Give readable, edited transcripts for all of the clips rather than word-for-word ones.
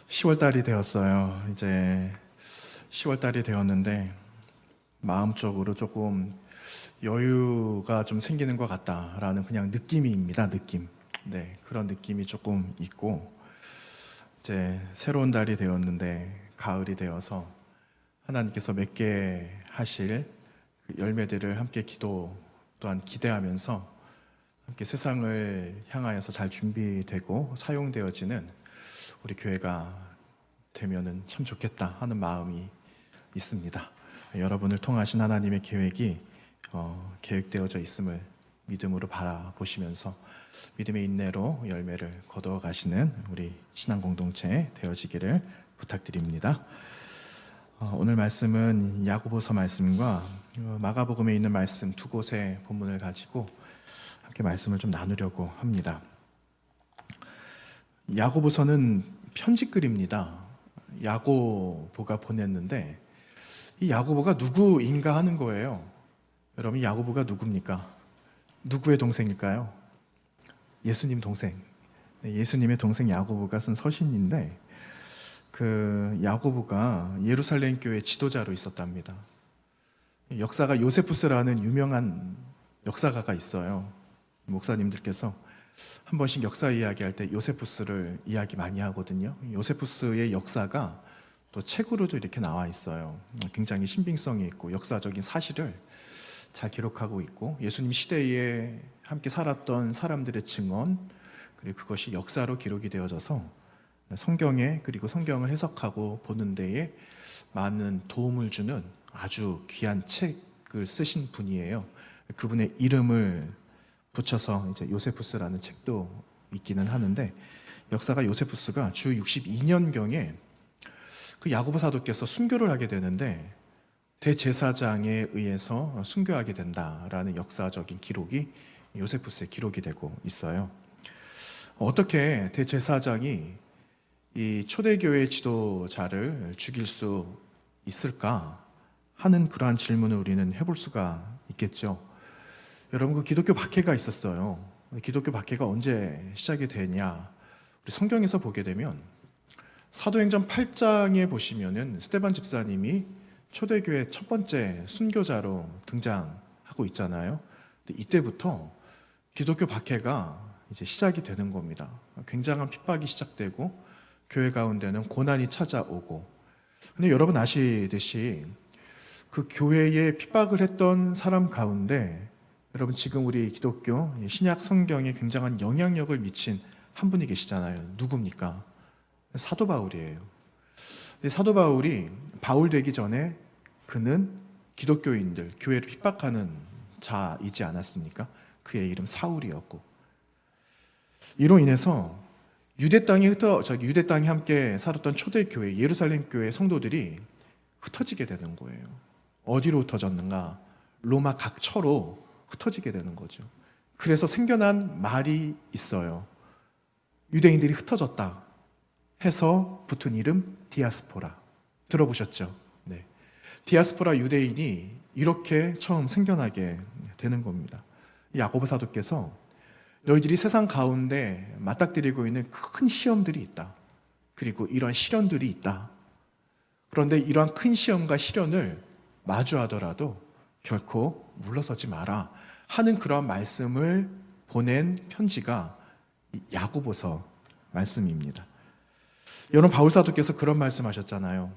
10월 달이 되었어요. 이제 10월 달이 되었는데 마음적으로 조금 여유가 좀 생기는 것 같다라는 그냥 느낌입니다. 느낌. 네, 그런 느낌이 조금 있고 이제 새로운 달이 되었는데 가을이 되어서 하나님께서 맺게 하실 그 열매들을 함께 기도 또한 기대하면서 함께 세상을 향하여서 잘 준비되고 사용되어지는 우리 교회가 되면은 참 좋겠다 하는 마음이 있습니다. 여러분을 통하신 하나님의 계획이 계획되어져 있음을 믿음으로 바라보시면서 믿음의 인내로 열매를 거두어 가시는 우리 신앙 공동체 되어지기를 부탁드립니다. 오늘 말씀은 야고보서 말씀과 마가복음에 있는 말씀 두 곳의 본문을 가지고 함께 말씀을 좀 나누려고 합니다. 야고보서는 편지글입니다. 야고보가 보냈는데 이 야고보가 누구인가 하는 거예요. 여러분, 야고보가 누굽니까? 누구의 동생일까요? 예수님 동생. 예수님의 동생 야고보가 쓴 서신인데 그 야고보가 예루살렘 교회 지도자로 있었답니다. 역사가 요세푸스라는 유명한 역사가가 있어요. 목사님들께서 한 번씩 역사 이야기할 때 요세푸스를 이야기 많이 하거든요. 요세푸스의 역사가 또 책으로도 이렇게 나와 있어요. 굉장히 신빙성이 있고 역사적인 사실을 잘 기록하고 있고 예수님 시대에 함께 살았던 사람들의 증언, 그리고 그것이 역사로 기록이 되어져서 성경에, 그리고 성경을 해석하고 보는 데에 많은 도움을 주는 아주 귀한 책을 쓰신 분이에요. 그분의 이름을 붙여서 이제 요세푸스라는 책도 있기는 하는데, 역사가 요세푸스가 주 62년경에 그 야고보 사도께서 순교를 하게 되는데 대제사장에 의해서 순교하게 된다라는 역사적인 기록이 요세푸스의 기록이 되고 있어요. 어떻게 대제사장이 이 초대교회 지도자를 죽일 수 있을까 하는 그러한 질문을 우리는 해볼 수가 있겠죠. 여러분, 그 기독교 박해가 있었어요. 기독교 박해가 언제 시작이 되냐? 우리 성경에서 보게 되면 사도행전 8장에 보시면은 스데반 집사님이 초대교회 첫 번째 순교자로 등장하고 있잖아요. 근데 이때부터 기독교 박해가 이제 시작이 되는 겁니다. 굉장한 핍박이 시작되고 교회 가운데는 고난이 찾아오고. 근데 여러분 아시듯이 그 교회에 핍박을 했던 사람 가운데 여러분 지금 우리 기독교 신약 성경에 굉장한 영향력을 미친 한 분이 계시잖아요. 누굽니까? 사도 바울이에요. 근데 사도 바울이 바울 되기 전에 그는 기독교인들, 교회를 핍박하는 자이지 않았습니까? 그의 이름 사울이었고, 이로 인해서 유대 땅에 함께 살았던 초대교회, 예루살렘 교회 성도들이 흩어지게 되는 거예요. 어디로 흩어졌는가? 로마 각처로 흩어지게 되는 거죠. 그래서 생겨난 말이 있어요. 유대인들이 흩어졌다 해서 붙은 이름 디아스포라. 들어보셨죠? 네. 디아스포라 유대인이 이렇게 처음 생겨나게 되는 겁니다. 야고보 사도께서 너희들이 세상 가운데 맞닥뜨리고 있는 큰 시험들이 있다. 그리고 이러한 시련들이 있다. 그런데 이러한 큰 시험과 시련을 마주하더라도 결코 물러서지 마라 하는 그러한 말씀을 보낸 편지가 야고보서 말씀입니다. 여러분, 바울 사도께서 그런 말씀하셨잖아요.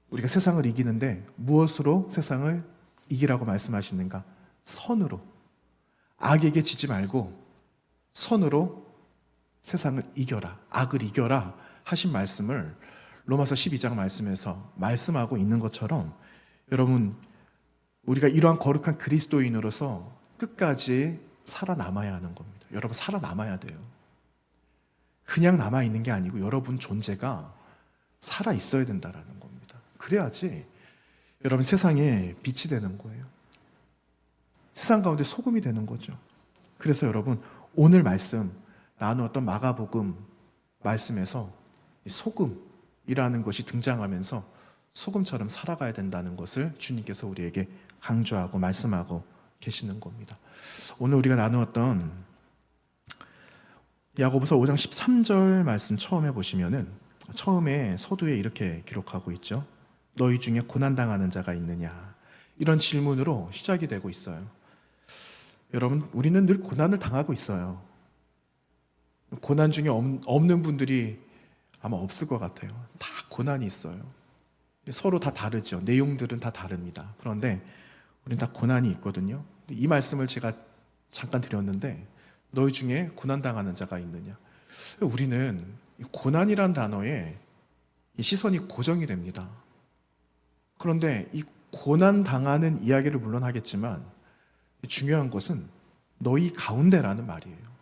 우리가 세상을 이기는데 무엇으로 세상을 이기라고 말씀하시는가? 선으로. 악에게 지지 말고 선으로 세상을 이겨라, 악을 이겨라 하신 말씀을 로마서 12장 말씀에서 말씀하고 있는 것처럼, 여러분 우리가 이러한 거룩한 그리스도인으로서 끝까지 살아남아야 하는 겁니다. 여러분, 살아남아야 돼요. 그냥 남아있는 게 아니고 여러분 존재가 살아있어야 된다는 겁니다. 그래야지 여러분 세상에 빛이 되는 거예요. 세상 가운데 소금이 되는 거죠. 그래서 여러분, 오늘 말씀 나누었던 마가복음 말씀에서 소금이라는 것이 등장하면서 소금처럼 살아가야 된다는 것을 주님께서 우리에게 강조하고 말씀하고 계시는 겁니다. 오늘 우리가 나누었던 야고보서 5장 13절 말씀 처음에 보시면은 처음에 서두에 이렇게 기록하고 있죠. 너희 중에 고난당하는 자가 있느냐? 이런 질문으로 시작이 되고 있어요. 여러분, 우리는 늘 고난을 당하고 있어요. 고난 중에 없는 분들이 아마 없을 것 같아요. 다 고난이 있어요. 서로 다 다르죠. 내용들은 다 다릅니다. 그런데 우리는 다 고난이 있거든요. 이 말씀을 제가 잠깐 드렸는데 너희 중에 고난당하는 자가 있느냐? 우리는 고난이란 단어에 시선이 고정이 됩니다. 그런데 이 고난당하는 이야기를 물론 하겠지만 중요한 것은 너희 가운데라는 말이에요.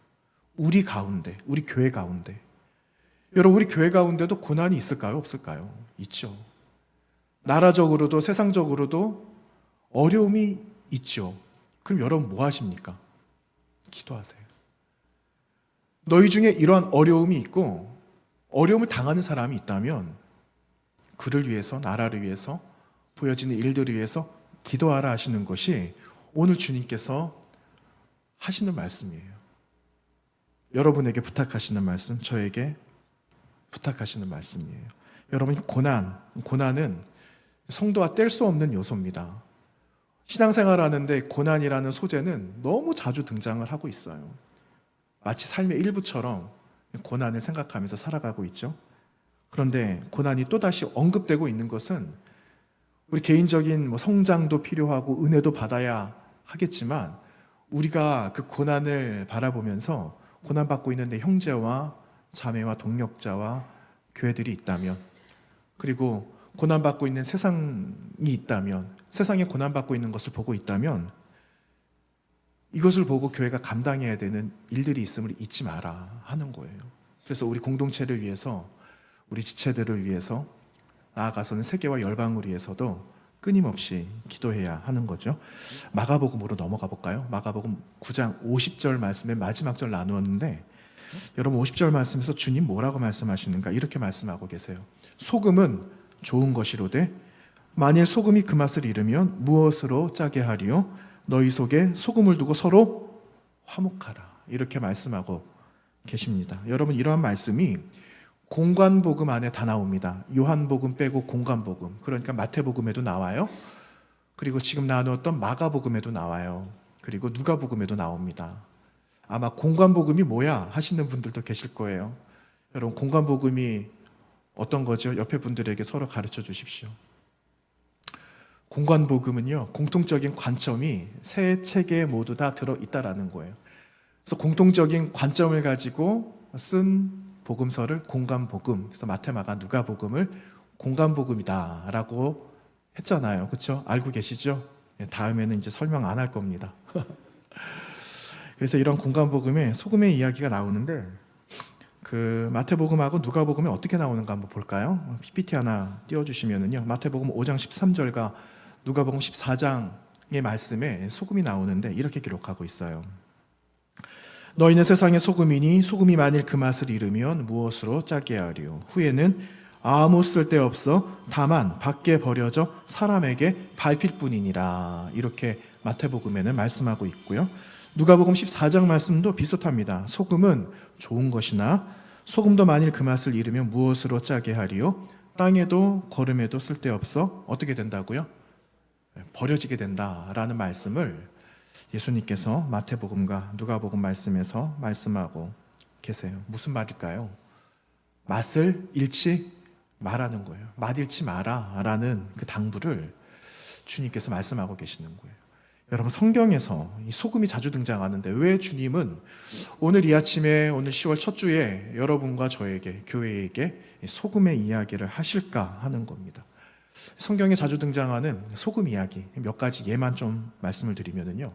우리 가운데, 우리 교회 가운데. 여러분, 우리 교회 가운데도 고난이 있을까요? 없을까요? 있죠. 나라적으로도 세상적으로도 어려움이 있죠. 그럼 여러분 뭐 하십니까? 기도하세요. 너희 중에 이러한 어려움이 있고 어려움을 당하는 사람이 있다면 그를 위해서, 나라를 위해서, 보여지는 일들을 위해서 기도하라 하시는 것이 오늘 주님께서 하시는 말씀이에요. 여러분에게 부탁하시는 말씀, 저에게 부탁하시는 말씀이에요. 여러분, 고난은 성도와 뗄 수 없는 요소입니다. 신앙생활하는데 고난이라는 소재는 너무 자주 등장을 하고 있어요. 마치 삶의 일부처럼 고난을 생각하면서 살아가고 있죠. 그런데 고난이 또다시 언급되고 있는 것은 우리 개인적인 성장도 필요하고 은혜도 받아야 하겠지만 우리가 그 고난을 바라보면서 고난받고 있는 내 형제와 자매와 동력자와 교회들이 있다면, 그리고 고난받고 있는 세상이 있다면, 세상에 고난받고 있는 것을 보고 있다면 이것을 보고 교회가 감당해야 되는 일들이 있음을 잊지 마라 하는 거예요. 그래서 우리 공동체를 위해서, 우리 지체들을 위해서, 나아가서는 세계와 열방을 위해서도 끊임없이 기도해야 하는 거죠. 마가복음으로 넘어가 볼까요? 마가복음 9장 50절 말씀의 마지막 절 나누었는데 여러분 50절 말씀에서 주님 뭐라고 말씀하시는가? 이렇게 말씀하고 계세요. 소금은 좋은 것이로되 만일 소금이 그 맛을 잃으면 무엇으로 짜게 하리요? 너희 속에 소금을 두고 서로 화목하라. 이렇게 말씀하고 계십니다. 여러분, 이러한 말씀이 공관복음 안에 다 나옵니다. 요한복음 빼고 공관복음, 그러니까 마태복음에도 나와요. 그리고 지금 나누었던 마가복음에도 나와요. 그리고 누가복음에도 나옵니다. 아마 공관복음이 뭐야 하시는 분들도 계실 거예요. 여러분, 공관복음이 어떤 거죠? 옆에 분들에게 서로 가르쳐 주십시오. 공관복음은요, 공통적인 관점이 세 책에 모두 다 들어있다라는 거예요. 그래서 공통적인 관점을 가지고 쓴 복음서를 공관복음, 그래서 마태, 마가, 누가복음을 공관복음이다라고 했잖아요. 그렇죠? 알고 계시죠? 다음에는 이제 설명 안 할 겁니다. 그래서 이런 공관복음에 소금의 이야기가 나오는데 그 마태복음하고 누가복음에 어떻게 나오는가 한번 볼까요? PPT 하나 띄워주시면은요, 마태복음 5장 13절과 누가복음 14장의 말씀에 소금이 나오는데 이렇게 기록하고 있어요. 너희는 세상의 소금이니 소금이 만일 그 맛을 잃으면 무엇으로 짜게 하리요? 후에는 아무 쓸데없어 다만 밖에 버려져 사람에게 밟힐 뿐이니라. 이렇게 마태복음에는 말씀하고 있고요. 누가복음 14장 말씀도 비슷합니다. 소금은 좋은 것이나 소금도 만일 그 맛을 잃으면 무엇으로 짜게 하리요? 땅에도 거름에도 쓸데없어 어떻게 된다고요? 버려지게 된다라는 말씀을 예수님께서 마태복음과 누가복음 말씀에서 말씀하고 계세요. 무슨 말일까요? 맛을 잃지 말라는 거예요. 맛 잃지 마라라는 그 당부를 주님께서 말씀하고 계시는 거예요. 여러분, 성경에서 이 소금이 자주 등장하는데 왜 주님은 오늘 이 아침에, 오늘 10월 첫 주에 여러분과 저에게, 교회에게 소금의 이야기를 하실까 하는 겁니다. 성경에 자주 등장하는 소금 이야기 몇 가지 예만 좀 말씀을 드리면요,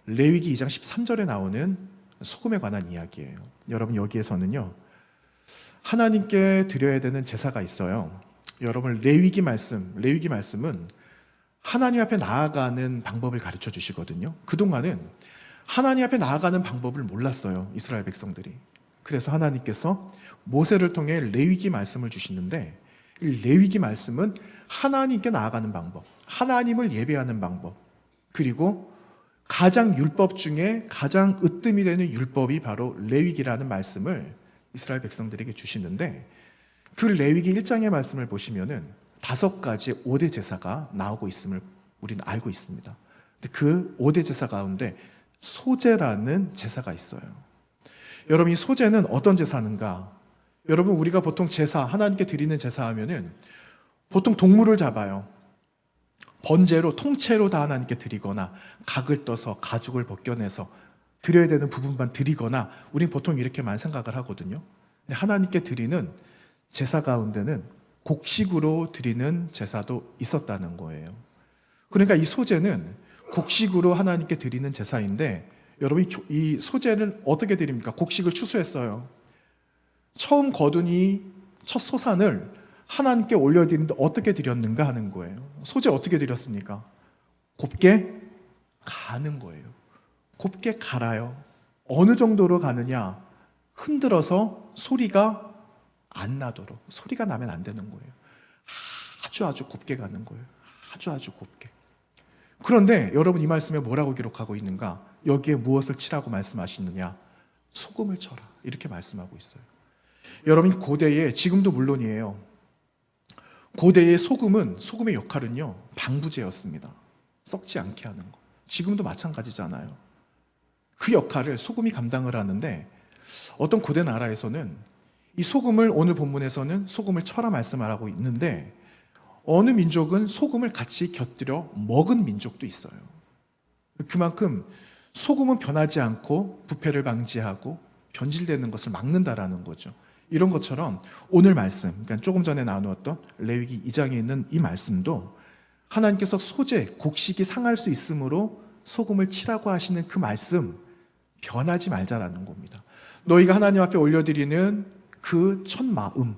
레위기 2장 13절에 나오는 소금에 관한 이야기예요. 여러분, 여기에서는요, 하나님께 드려야 되는 제사가 있어요. 여러분, 레위기 말씀은 하나님 앞에 나아가는 방법을 가르쳐 주시거든요. 그동안은 하나님 앞에 나아가는 방법을 몰랐어요, 이스라엘 백성들이. 그래서 하나님께서 모세를 통해 레위기 말씀을 주시는데, 이 레위기 말씀은 하나님께 나아가는 방법, 하나님을 예배하는 방법, 그리고 가장 율법 중에 가장 으뜸이 되는 율법이 바로 레위기라는 말씀을 이스라엘 백성들에게 주시는데, 그 레위기 1장의 말씀을 보시면은 5가지 5대 제사가 나오고 있음을 우리는 알고 있습니다. 근데 그 5대 제사 가운데 소제라는 제사가 있어요. 여러분, 이 소제는 어떤 제사인가? 여러분, 우리가 보통 제사, 하나님께 드리는 제사 하면은 보통 동물을 잡아요. 번제로 통째로 다 하나님께 드리거나, 각을 떠서 가죽을 벗겨내서 드려야 되는 부분만 드리거나, 우린 보통 이렇게만 생각을 하거든요. 근데 하나님께 드리는 제사 가운데는 곡식으로 드리는 제사도 있었다는 거예요. 그러니까 이 소제는 곡식으로 하나님께 드리는 제사인데, 여러분, 이 소제를 어떻게 드립니까? 곡식을 추수했어요. 처음 거둔 이 첫 소산을 하나님께 올려드리는데 어떻게 드렸는가 하는 거예요. 소제 어떻게 드렸습니까? 곱게 가는 거예요. 곱게 갈아요. 어느 정도로 가느냐? 흔들어서 소리가 안 나도록. 소리가 나면 안 되는 거예요. 아주 곱게 가는 거예요. 아주 곱게. 그런데 여러분, 이 말씀에 뭐라고 기록하고 있는가? 여기에 무엇을 치라고 말씀하시느냐? 소금을 쳐라. 이렇게 말씀하고 있어요. 여러분, 고대에, 지금도 물론이에요, 고대의 소금의 역할은요, 방부제였습니다. 썩지 않게 하는 거. 지금도 마찬가지잖아요. 그 역할을 소금이 감당을 하는데, 어떤 고대 나라에서는 이 소금을, 오늘 본문에서는 소금을 쳐라 말씀을 하고 있는데, 어느 민족은 소금을 같이 곁들여 먹은 민족도 있어요. 그만큼 소금은 변하지 않고 부패를 방지하고 변질되는 것을 막는다라는 거죠. 이런 것처럼 오늘 말씀, 그러니까 조금 전에 나누었던 레위기 2장에 있는 이 말씀도 하나님께서 소재, 곡식이 상할 수 있으므로 소금을 치라고 하시는 그 말씀, 변하지 말자라는 겁니다. 너희가 하나님 앞에 올려드리는 그 첫 마음,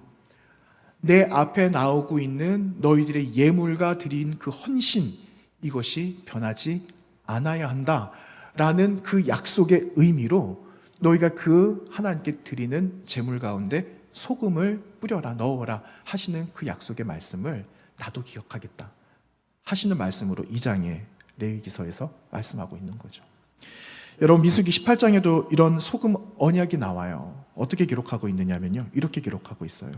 내 앞에 나오고 있는 너희들의 예물과 드린 그 헌신, 이것이 변하지 않아야 한다라는 그 약속의 의미로 너희가 그 하나님께 드리는 제물 가운데 소금을 뿌려라, 넣어라 하시는 그 약속의 말씀을 나도 기억하겠다 하시는 말씀으로 2장의 레위기서에서 말씀하고 있는 거죠. 여러분, 민수기 18장에도 이런 소금 언약이 나와요. 어떻게 기록하고 있느냐면요, 이렇게 기록하고 있어요.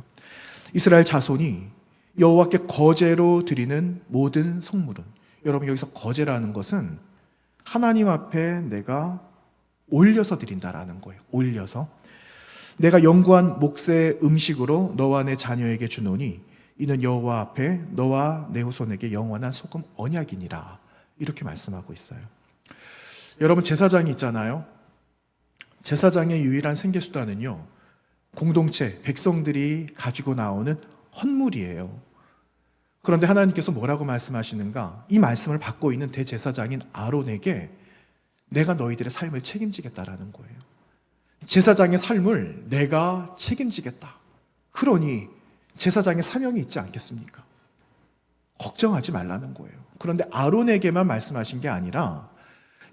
이스라엘 자손이 여호와께 거제로 드리는 모든 성물은, 여러분, 여기서 거제라는 것은 하나님 앞에 내가 올려서 드린다라는 거예요. 올려서 내가 영구한 몫의 음식으로 너와 내 자녀에게 주노니 이는 여호와 앞에 너와 내 후손에게 영원한 소금 언약이니라. 이렇게 말씀하고 있어요. 여러분, 제사장이 있잖아요. 제사장의 유일한 생계수단은요, 공동체, 백성들이 가지고 나오는 헌물이에요. 그런데 하나님께서 뭐라고 말씀하시는가? 이 말씀을 받고 있는 대제사장인 아론에게 내가 너희들의 삶을 책임지겠다라는 거예요. 제사장의 삶을 내가 책임지겠다. 그러니 제사장의 사명이 있지 않겠습니까? 걱정하지 말라는 거예요. 그런데 아론에게만 말씀하신 게 아니라,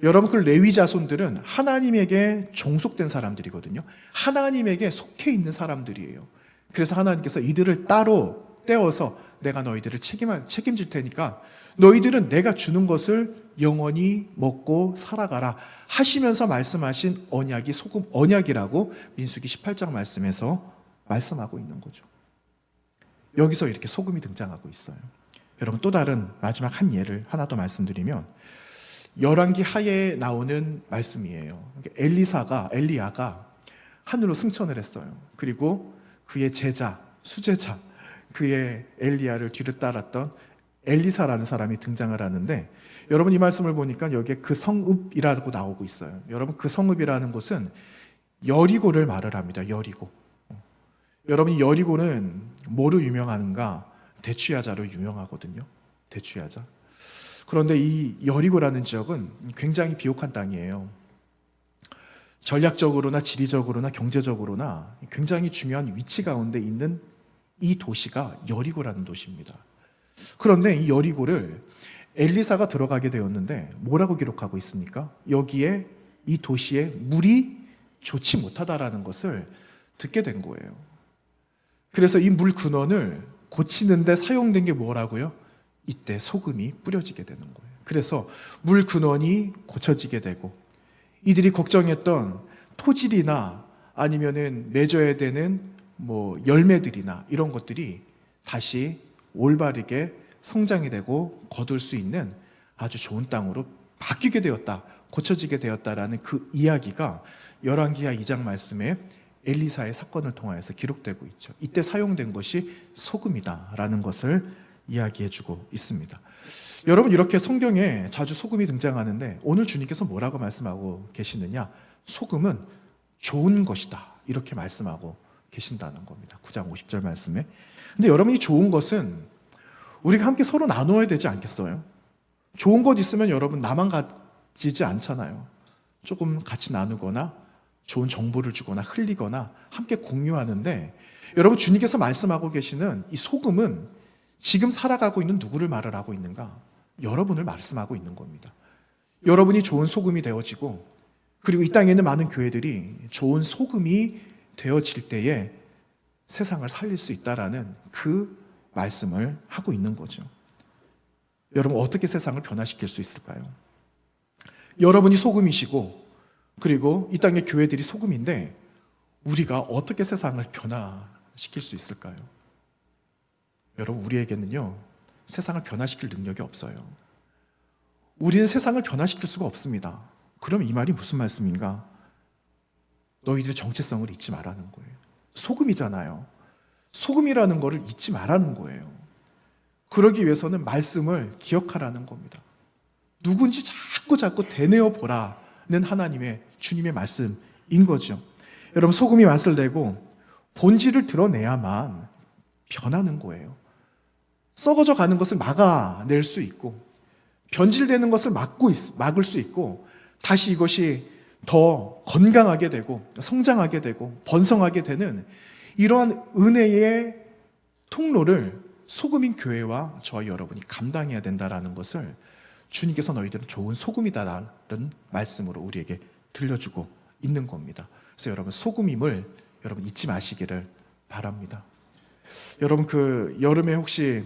여러분, 그 레위 자손들은 하나님에게 종속된 사람들이거든요. 하나님에게 속해 있는 사람들이에요. 그래서 하나님께서 이들을 따로 떼어서 내가 너희들을 책임질 테니까 너희들은 내가 주는 것을 영원히 먹고 살아가라 하시면서 말씀하신 언약이 소금 언약이라고 민수기 18장 말씀에서 말씀하고 있는 거죠. 여기서 이렇게 소금이 등장하고 있어요. 여러분, 또 다른 마지막 한 예를 하나 더 말씀드리면, 열왕기 하에 나오는 말씀이에요. 엘리야가 하늘로 승천을 했어요. 그리고 그의 제자, 수제자, 그의 엘리야를 뒤를 따랐던 엘리사라는 사람이 등장을 하는데, 여러분, 이 말씀을 보니까 여기에 그 성읍이라고 나오고 있어요. 여러분, 그 성읍이라는 곳은 여리고를 말을 합니다. 여리고. 여러분, 여리고는 뭐로 유명하는가? 대추야자로 유명하거든요. 대추야자. 그런데 이 여리고라는 지역은 굉장히 비옥한 땅이에요. 전략적으로나 지리적으로나 경제적으로나 굉장히 중요한 위치 가운데 있는 이 도시가 여리고라는 도시입니다. 그런데 이 여리고를 엘리사가 들어가게 되었는데 뭐라고 기록하고 있습니까? 여기에 이 도시에 물이 좋지 못하다라는 것을 듣게 된 거예요. 그래서 이 물 근원을 고치는데 사용된 게 뭐라고요? 이때 소금이 뿌려지게 되는 거예요. 그래서 물 근원이 고쳐지게 되고 이들이 걱정했던 토질이나 아니면은 맺어야 되는 열매들이나 이런 것들이 다시 올바르게 성장이 되고 거둘 수 있는 아주 좋은 땅으로 바뀌게 되었다, 고쳐지게 되었다라는 그 이야기가 열왕기하 2장 말씀에 엘리사의 사건을 통하여서 기록되고 있죠. 이때 사용된 것이 소금이다라는 것을 이야기해주고 있습니다. 여러분, 이렇게 성경에 자주 소금이 등장하는데 오늘 주님께서 뭐라고 말씀하고 계시느냐? 소금은 좋은 것이다, 이렇게 말씀하고 계신다는 겁니다. 9장 50절 말씀에. 근데 여러분, 이 좋은 것은 우리가 함께 서로 나누어야 되지 않겠어요? 좋은 것 있으면 여러분 나만 가지지 않잖아요. 조금 같이 나누거나 좋은 정보를 주거나 흘리거나 함께 공유하는데, 여러분, 주님께서 말씀하고 계시는 이 소금은 지금 살아가고 있는 누구를 말을 하고 있는가? 여러분을 말씀하고 있는 겁니다. 여러분이 좋은 소금이 되어지고, 그리고 이 땅에 있는 많은 교회들이 좋은 소금이 되어질 때에 세상을 살릴 수 있다라는 그 말씀을 하고 있는 거죠. 여러분, 어떻게 세상을 변화시킬 수 있을까요? 여러분이 소금이시고, 그리고 이 땅의 교회들이 소금인데 우리가 어떻게 세상을 변화시킬 수 있을까요? 여러분, 우리에게는요, 세상을 변화시킬 능력이 없어요. 우리는 세상을 변화시킬 수가 없습니다. 그럼 이 말이 무슨 말씀인가? 너희들의 정체성을 잊지 말라는 거예요. 소금이잖아요. 소금이라는 것을 잊지 말라는 거예요. 그러기 위해서는 말씀을 기억하라는 겁니다. 누군지 자꾸 되뇌어 보라는 하나님의, 주님의 말씀인 거죠. 여러분, 소금이 맛을 내고 본질을 드러내야만 변하는 거예요. 썩어져 가는 것을 막아낼 수 있고, 변질되는 것을 막을 수 있고, 다시 이것이 더 건강하게 되고 성장하게 되고 번성하게 되는 이러한 은혜의 통로를 소금인 교회와 저와 여러분이 감당해야 된다는 것을 주님께서 너희들은 좋은 소금이다라는 말씀으로 우리에게 들려주고 있는 겁니다. 그래서 여러분, 소금임을 여러분 잊지 마시기를 바랍니다. 여러분, 그 여름에 혹시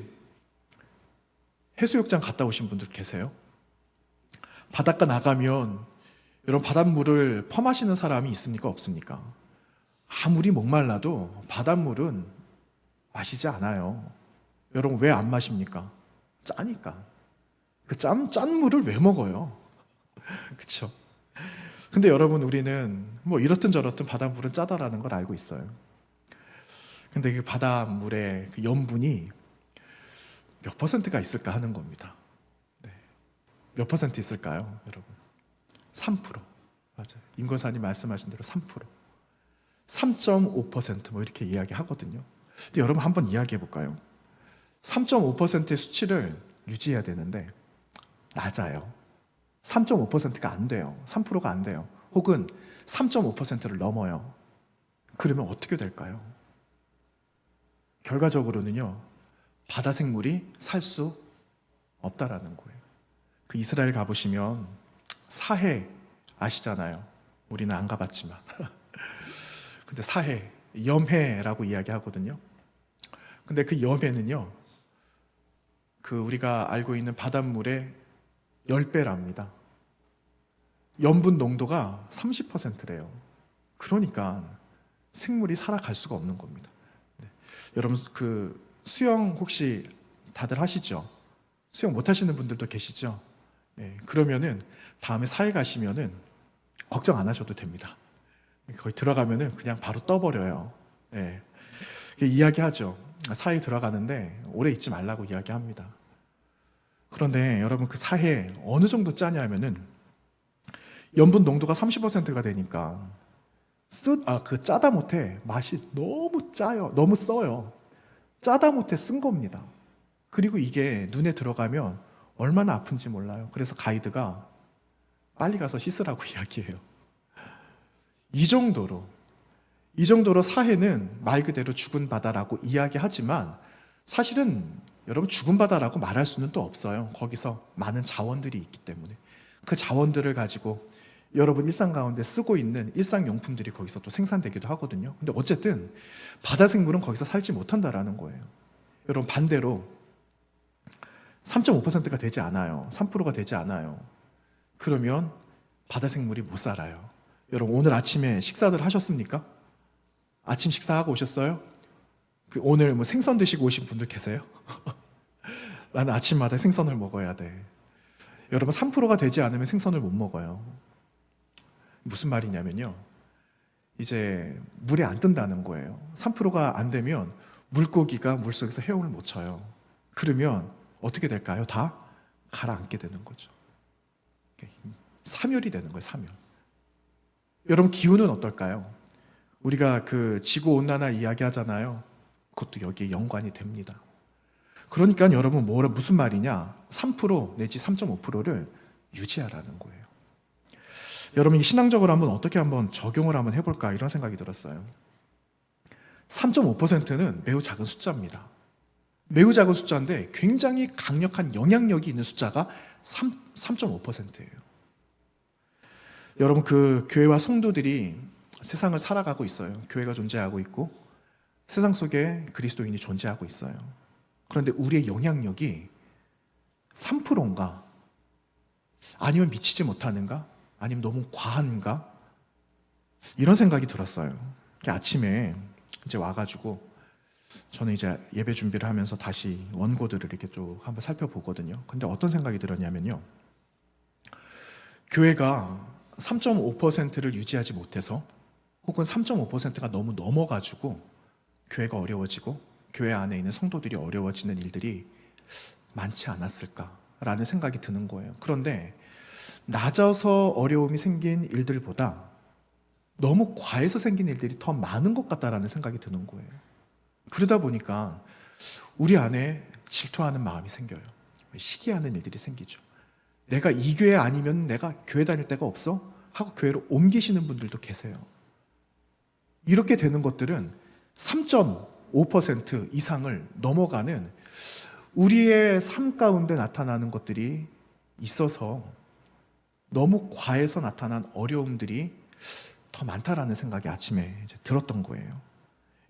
해수욕장 갔다 오신 분들 계세요? 바닷가 나가면 여러분, 바닷물을 퍼마시는 사람이 있습니까? 없습니까? 아무리 목말라도 바닷물은 마시지 않아요. 여러분, 왜 안 마십니까? 짜니까. 그 짠 물을 왜 먹어요? 그렇죠? 근데 여러분, 우리는 이렇든 저렇든 바닷물은 짜다라는 걸 알고 있어요. 근데 그 바닷물의 그 염분이 몇 %가 있을까 하는 겁니다. 네. 몇 % 있을까요, 여러분? 3%. 맞아요. 임권사님 말씀하신 대로 3%. 3.5% 이렇게 이야기하거든요. 근데 여러분, 한번 이야기해 볼까요? 3.5%의 수치를 유지해야 되는데 낮아요. 3.5%가 안 돼요. 3%가 안 돼요. 혹은 3.5%를 넘어요. 그러면 어떻게 될까요? 결과적으로는요, 바다 생물이 살 수 없다라는 거예요. 그 이스라엘 가보시면 사해 아시잖아요. 우리는 안 가봤지만. 근데 사해, 염해라고 이야기하거든요. 근데 그 염해는요, 그 우리가 알고 있는 바닷물의 10배랍니다. 염분 농도가 30%래요. 그러니까 생물이 살아갈 수가 없는 겁니다. 네. 여러분, 그 수영 혹시 다들 하시죠? 수영 못 하시는 분들도 계시죠? 네. 그러면은 다음에 사해 가시면은 걱정 안 하셔도 됩니다. 거기 들어가면은 그냥 바로 떠버려요. 네. 이야기하죠. 사해 들어가는데 오래 있지 말라고 이야기합니다. 그런데 여러분, 그 사해 어느 정도 짜냐 하면은 염분 농도가 30%가 되니까 그 짜다 못해 맛이 너무 짜요. 너무 써요. 짜다 못해 쓴 겁니다. 그리고 이게 눈에 들어가면 얼마나 아픈지 몰라요. 그래서 가이드가 빨리 가서 씻으라고 이야기해요. 이 정도로 사해는 말 그대로 죽은 바다라고 이야기하지만 사실은 여러분, 죽은 바다라고 말할 수는 또 없어요. 거기서 많은 자원들이 있기 때문에 그 자원들을 가지고 여러분 일상 가운데 쓰고 있는 일상용품들이 거기서 또 생산되기도 하거든요. 근데 어쨌든 바다 생물은 거기서 살지 못한다라는 거예요. 여러분, 반대로 3.5%가 되지 않아요. 3%가 되지 않아요. 그러면 바다 생물이 못 살아요. 여러분, 오늘 아침에 식사들 하셨습니까? 아침 식사하고 오셨어요? 오늘 뭐 생선 드시고 오신 분들 계세요? 나는 아침마다 생선을 먹어야 돼. 여러분, 3%가 되지 않으면 생선을 못 먹어요. 무슨 말이냐면요, 이제 물에 안 뜬다는 거예요. 3%가 안 되면 물고기가 물속에서 헤엄을 못 쳐요. 그러면 어떻게 될까요? 다 가라앉게 되는 거죠. 사멸이 되는 거예요, 사멸. 여러분, 기후는 어떨까요? 우리가 그 지구온난화 이야기 하잖아요. 그것도 여기에 연관이 됩니다. 그러니까 여러분, 무슨 말이냐? 3% 내지 3.5%를 유지하라는 거예요. 여러분, 신앙적으로 어떻게 적용을 해볼까, 이런 생각이 들었어요. 3.5%는 매우 작은 숫자입니다. 매우 작은 숫자인데 굉장히 강력한 영향력이 있는 숫자가 3.5%예요. 여러분, 그 교회와 성도들이 세상을 살아가고 있어요. 교회가 존재하고 있고 세상 속에 그리스도인이 존재하고 있어요. 그런데 우리의 영향력이 3%인가? 아니면 미치지 못하는가? 아니면 너무 과한가? 이런 생각이 들었어요. 아침에 이제 와가지고 저는 이제 예배 준비를 하면서 다시 원고들을 이렇게 쭉 한번 살펴보거든요. 근데 어떤 생각이 들었냐면요, 교회가 3.5%를 유지하지 못해서, 혹은 3.5%가 너무 넘어가지고 교회가 어려워지고 교회 안에 있는 성도들이 어려워지는 일들이 많지 않았을까라는 생각이 드는 거예요. 그런데 낮아서 어려움이 생긴 일들보다 너무 과해서 생긴 일들이 더 많은 것 같다라는 생각이 드는 거예요. 그러다 보니까 우리 안에 질투하는 마음이 생겨요. 시기하는 일들이 생기죠. 내가 이 교회 아니면 내가 교회 다닐 데가 없어? 하고 교회로 옮기시는 분들도 계세요. 이렇게 되는 것들은 3.5% 이상을 넘어가는 우리의 삶 가운데 나타나는 것들이 있어서 너무 과해서 나타난 어려움들이 더 많다라는 생각이 아침에 이제 들었던 거예요.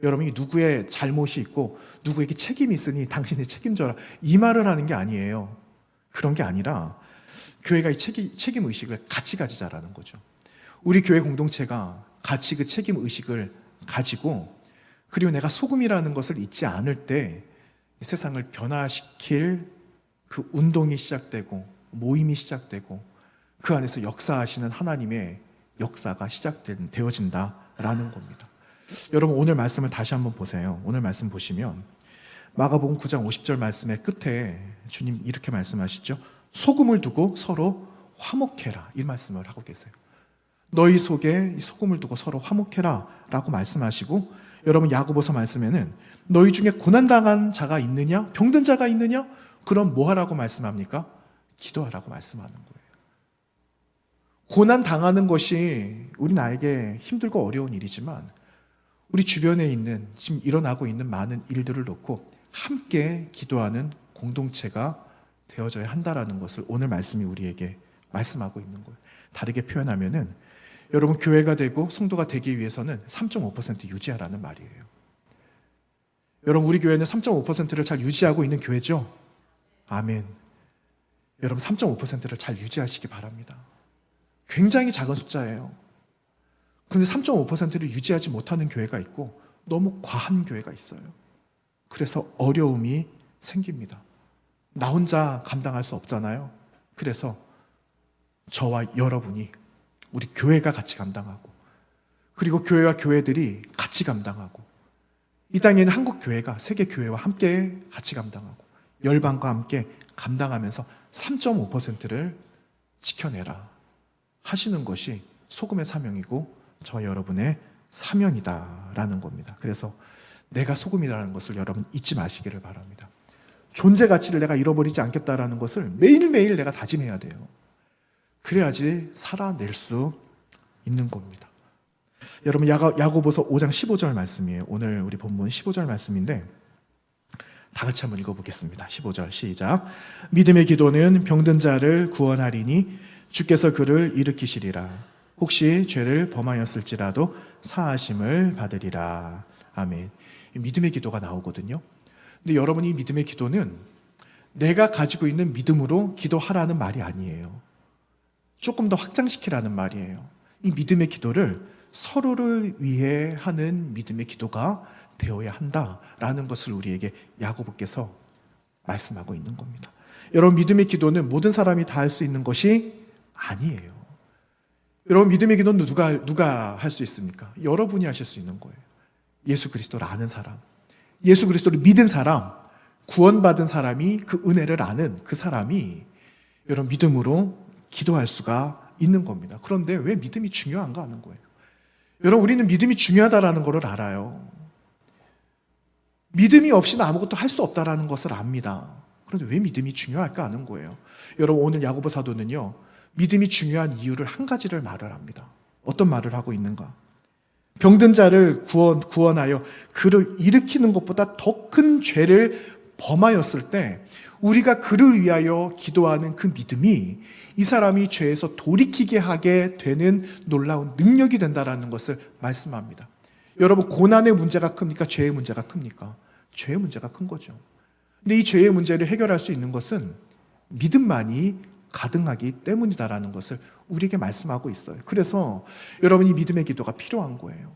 여러분이 누구의 잘못이 있고 누구에게 책임이 있으니 당신이 책임져라, 이 말을 하는 게 아니에요. 그런 게 아니라 교회가 이 책임 의식을 같이 가지자라는 거죠. 우리 교회 공동체가 같이 그 책임 의식을 가지고, 그리고 내가 소금이라는 것을 잊지 않을 때 이 세상을 변화시킬 그 운동이 시작되고 모임이 시작되고 그 안에서 역사하시는 하나님의 역사가 되어진다라는 겁니다. 여러분, 오늘 말씀을 다시 한번 보세요. 오늘 말씀 보시면 마가복음 9장 50절 말씀의 끝에 주님 이렇게 말씀하시죠. 소금을 두고 서로 화목해라, 이 말씀을 하고 계세요. 너희 속에 이 소금을 두고 서로 화목해라 라고 말씀하시고, 여러분 야고보서 말씀에는 너희 중에 고난당한 자가 있느냐, 병든 자가 있느냐, 그럼 뭐 하라고 말씀합니까? 기도하라고 말씀하는 거예요. 고난당하는 것이 우리 나에게 힘들고 어려운 일이지만 우리 주변에 있는 지금 일어나고 있는 많은 일들을 놓고 함께 기도하는 공동체가 되어져야 한다라는 것을 오늘 말씀이 우리에게 말씀하고 있는 거예요. 다르게 표현하면은 여러분, 교회가 되고 성도가 되기 위해서는 3.5% 유지하라는 말이에요. 여러분, 우리 교회는 3.5%를 잘 유지하고 있는 교회죠? 아멘. 여러분, 3.5%를 잘 유지하시기 바랍니다. 굉장히 작은 숫자예요. 그런데 3.5%를 유지하지 못하는 교회가 있고 너무 과한 교회가 있어요. 그래서 어려움이 생깁니다. 나 혼자 감당할 수 없잖아요. 그래서 저와 여러분이, 우리 교회가 같이 감당하고, 그리고 교회와 교회들이 같이 감당하고, 이 땅에는 한국 교회가 세계 교회와 함께 같이 감당하고, 열방과 함께 감당하면서 3.5%를 지켜내라 하시는 것이 소금의 사명이고 저 여러분의 사명이다라는 겁니다. 그래서 내가 소금이라는 것을 여러분 잊지 마시기를 바랍니다. 존재 가치를 내가 잃어버리지 않겠다라는 것을 매일매일 내가 다짐해야 돼요. 그래야지 살아낼 수 있는 겁니다. 여러분, 야고보서 5장 15절 말씀이에요. 오늘 우리 본문 15절 말씀인데 다 같이 한번 읽어보겠습니다. 15절 시작. 믿음의 기도는 병든 자를 구원하리니 주께서 그를 일으키시리라. 혹시 죄를 범하였을지라도 사하심을 받으리라. 아멘. 믿음의 기도가 나오거든요. 근데 여러분, 이 믿음의 기도는 내가 가지고 있는 믿음으로 기도하라는 말이 아니에요. 조금 더 확장시키라는 말이에요. 이 믿음의 기도를 서로를 위해 하는 믿음의 기도가 되어야 한다라는 것을 우리에게 야고보께서 말씀하고 있는 겁니다. 여러분, 믿음의 기도는 모든 사람이 다 할 수 있는 것이 아니에요. 여러분, 믿음의 기도는 누가 할 수 있습니까? 여러분이 하실 수 있는 거예요. 예수 그리스도를 아는 사람, 예수 그리스도를 믿은 사람, 구원받은 사람이 그 은혜를 아는 그 사람이 여러분 믿음으로 기도할 수가 있는 겁니다. 그런데 왜 믿음이 중요한가 하는 거예요. 여러분, 우리는 믿음이 중요하다라는 것을 알아요. 믿음이 없이는 아무것도 할 수 없다라는 것을 압니다. 그런데 왜 믿음이 중요할까 하는 거예요. 여러분, 오늘 야고보 사도는요, 믿음이 중요한 이유를 한 가지를 말을 합니다. 어떤 말을 하고 있는가? 병든 자를 구원하여 그를 일으키는 것보다 더 큰 죄를 범하였을 때 우리가 그를 위하여 기도하는 그 믿음이 이 사람이 죄에서 돌이키게 하게 되는 놀라운 능력이 된다라는 것을 말씀합니다. 여러분, 고난의 문제가 큽니까? 죄의 문제가 큽니까? 죄의 문제가 큰 거죠. 근데 이 죄의 문제를 해결할 수 있는 것은 믿음만이 가능하기 때문이다라는 것을 우리에게 말씀하고 있어요. 그래서 여러분, 이 믿음의 기도가 필요한 거예요.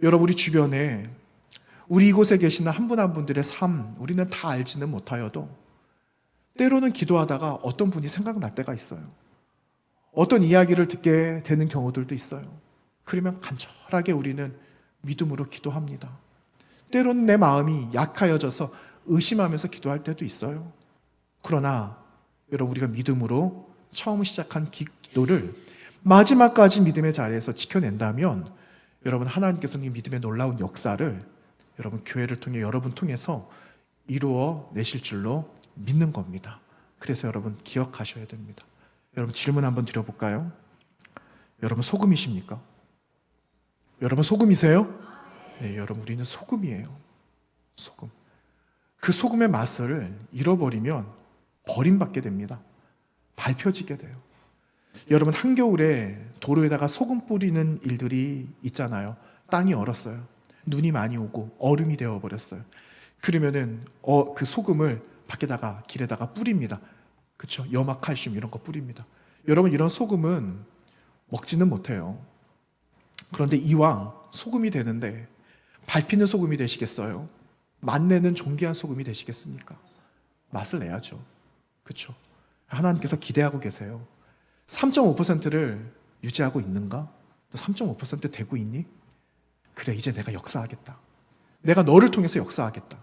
여러분, 우리 주변에 우리 이곳에 계시는 한 분 한 분들의 삶, 우리는 다 알지는 못하여도 때로는 기도하다가 어떤 분이 생각날 때가 있어요. 어떤 이야기를 듣게 되는 경우들도 있어요. 그러면 간절하게 우리는 믿음으로 기도합니다. 때로는 내 마음이 약하여져서 의심하면서 기도할 때도 있어요. 그러나 여러분, 우리가 믿음으로 처음 시작한 기도를 마지막까지 믿음의 자리에서 지켜낸다면 여러분, 하나님께서는 이 믿음의 놀라운 역사를 여러분 교회를 통해 여러분 통해서 이루어 내실 줄로 믿는 겁니다. 그래서 여러분 기억하셔야 됩니다. 여러분, 질문 한번 드려볼까요? 여러분, 소금이십니까? 여러분, 소금이세요? 네, 여러분, 우리는 소금이에요. 소금. 그 소금의 맛을 잃어버리면 버림받게 됩니다. 밟혀지게 돼요. 여러분, 한겨울에 도로에다가 소금 뿌리는 일들이 있잖아요. 땅이 얼었어요. 눈이 많이 오고 얼음이 되어버렸어요. 그러면은 그 소금을 밖에다가 길에다가 뿌립니다. 그렇죠? 염화 칼슘 이런 거 뿌립니다. 여러분, 이런 소금은 먹지는 못해요. 그런데 이왕 소금이 되는데 밟히는 소금이 되시겠어요? 맛내는 존귀한 소금이 되시겠습니까? 맛을 내야죠. 그렇죠? 하나님께서 기대하고 계세요. 3.5%를 유지하고 있는가? 너 3.5% 되고 있니? 그래, 이제 내가 역사하겠다. 내가 너를 통해서 역사하겠다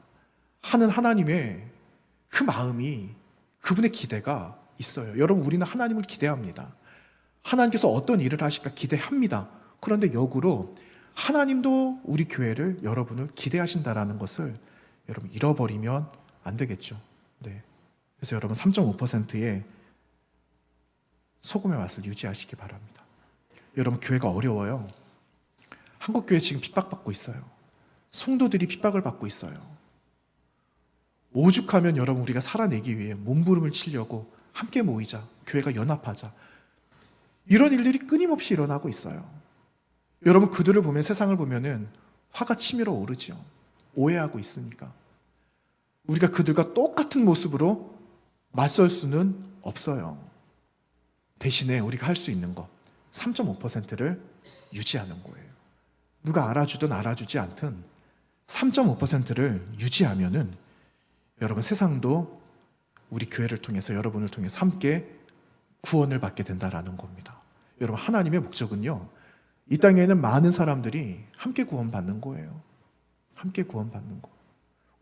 하는 하나님의 그 마음이, 그분의 기대가 있어요. 여러분, 우리는 하나님을 기대합니다. 하나님께서 어떤 일을 하실까 기대합니다. 그런데 역으로 하나님도 우리 교회를, 여러분을 기대하신다라는 것을 여러분 잃어버리면 안 되겠죠. 네. 그래서 여러분 3.5%의 소금의 맛을 유지하시기 바랍니다. 여러분, 교회가 어려워요. 한국교회 지금 핍박받고 있어요. 성도들이 핍박을 받고 있어요. 오죽하면 여러분, 우리가 살아내기 위해 몸부림을 치려고 함께 모이자, 교회가 연합하자, 이런 일들이 끊임없이 일어나고 있어요. 여러분, 그들을 보면, 세상을 보면은 화가 치밀어 오르죠. 오해하고 있으니까. 우리가 그들과 똑같은 모습으로 맞설 수는 없어요. 대신에 우리가 할 수 있는 것 3.5%를 유지하는 거예요. 누가 알아주든 알아주지 않든 3.5%를 유지하면은 여러분, 세상도 우리 교회를 통해서, 여러분을 통해서 함께 구원을 받게 된다라는 겁니다. 여러분, 하나님의 목적은요, 이 땅에는 많은 사람들이 함께 구원받는 거예요. 함께 구원받는 거.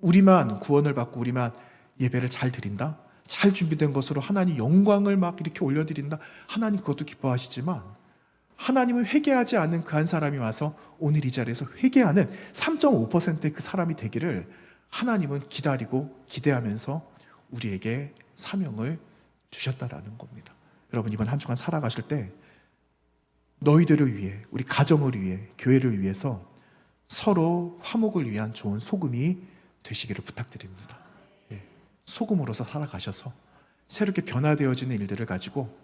우리만 구원을 받고 우리만 예배를 잘 드린다? 잘 준비된 것으로 하나님 영광을 막 이렇게 올려드린다? 하나님 그것도 기뻐하시지만 하나님은 회개하지 않는 그 한 사람이 와서 오늘 이 자리에서 회개하는 3.5%의 그 사람이 되기를 하나님은 기다리고 기대하면서 우리에게 사명을 주셨다라는 겁니다. 여러분, 이번 한 주간 살아가실 때 너희들을 위해, 우리 가정을 위해, 교회를 위해서 서로 화목을 위한 좋은 소금이 되시기를 부탁드립니다. 소금으로서 살아가셔서 새롭게 변화되어지는 일들을 가지고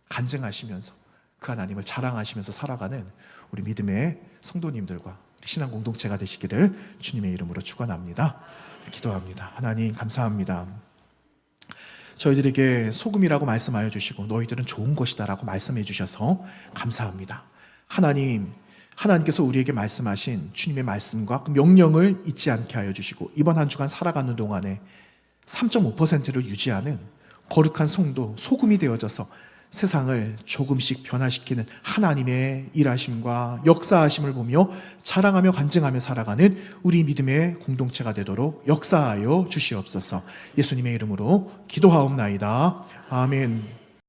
간증하시면서 그 하나님을 자랑하시면서 살아가는 우리 믿음의 성도님들과 신앙 공동체가 되시기를 주님의 이름으로 축원합니다. 기도합니다. 하나님, 감사합니다. 저희들에게 소금이라고 말씀하여 주시고 너희들은 좋은 것이다라고 말씀해 주셔서 감사합니다. 하나님께서 우리에게 말씀하신 주님의 말씀과 그 명령을 잊지 않게 하여 주시고 이번 한 주간 살아가는 동안에 3.5%를 유지하는 거룩한 성도, 소금이 되어져서 세상을 조금씩 변화시키는 하나님의 일하심과 역사하심을 보며 자랑하며 간증하며 살아가는 우리 믿음의 공동체가 되도록 역사하여 주시옵소서. 예수님의 이름으로 기도하옵나이다. 아멘.